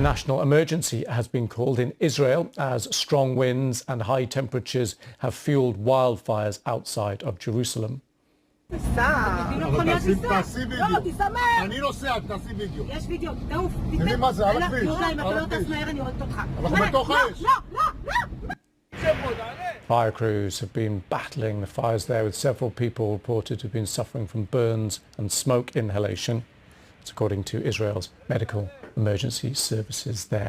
A national emergency has been called in Israel as strong winds and high temperatures have fueled wildfires outside of Jerusalem. Fire crews have been battling the fires there, with several people reported to have been suffering from burns and smoke inhalation. That's according to Israel's medical emergency services there.